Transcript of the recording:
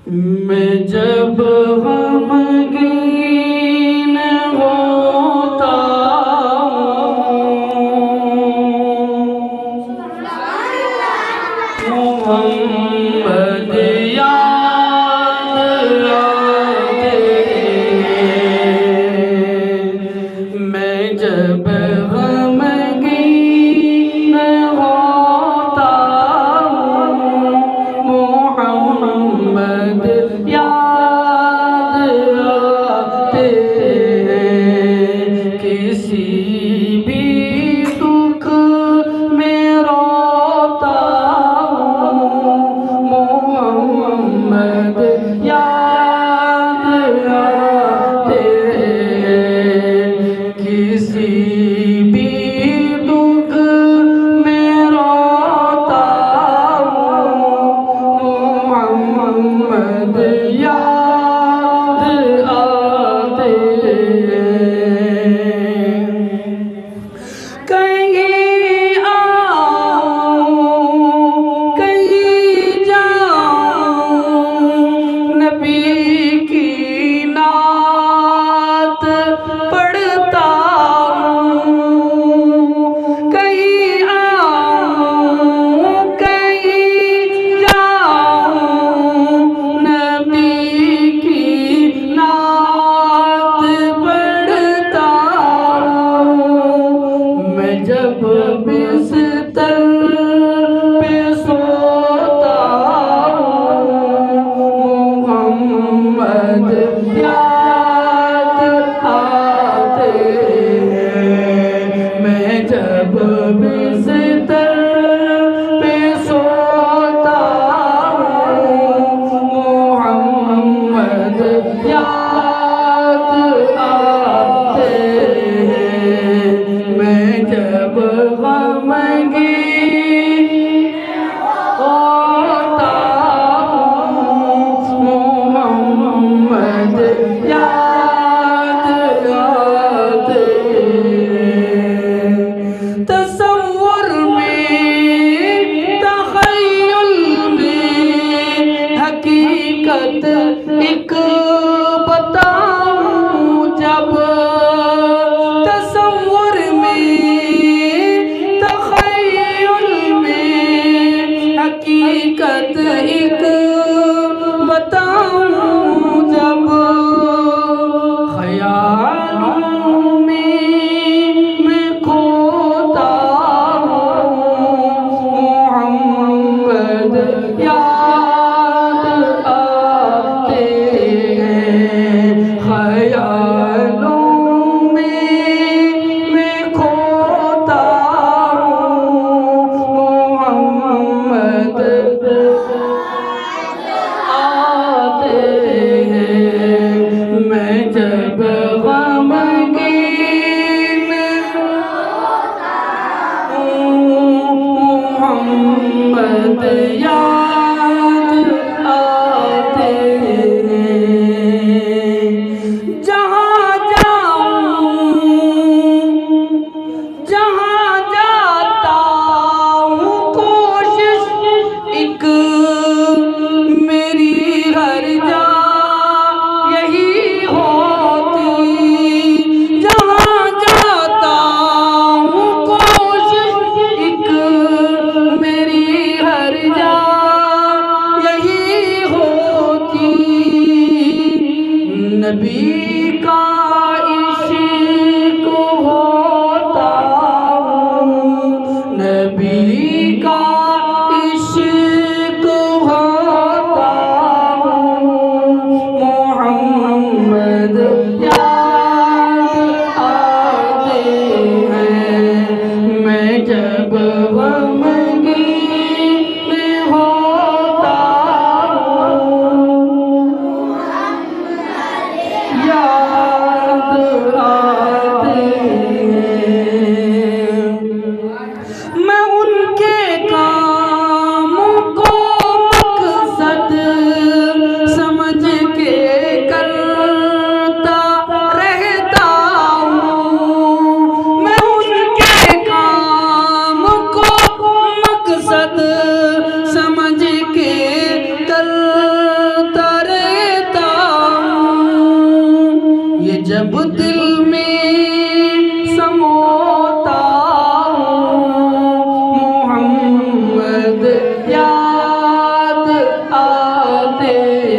میں جب غمگین ہوتا محمد یاد آتے میں جب غمگین ہوتا محمد یاد آتے کسی بھی دکھ میں روتا محمد یاد آتے کسی بھی دکھ میں روتا محمد یاد آتے کہیں آؤں کہیں جاؤں نبی کی نعت پڑھتا ہوں کہیں آؤں کہیں جاؤں نبی کی نعت پڑھتا ہوں میں جب بستر پہ سوتا ہوں محمد یاد آتے میں جب بستر پہ سوتا ہوں محمد یاد آتے میں جب غمگین ہوتا ہوں محمد یاد آتے تصور میں تخیل میں حقیقت ایک بتاؤں جب تصور میں تخیل میں حقیقت ایک بتاؤں جب خیالوں میں کھوتا ہوں محمد یاد آتے خیالوں میں کھوتا ہوں محمد آتے میں جب غمگین محمد یاد آتے جہاں جاؤں جہاں جاتا ہوں کوشش ایک میری ہر جا یہی ہوتی جہاں جاتا ہوں کوشش ایک میری ہر جا یہی ہوتی نبی کا عشق ہوتا ہوں نبی کا عشق ہوتا ہوں محمد یاد آتے ہیں میں جب غمگین ہوتا ہوں یا آتے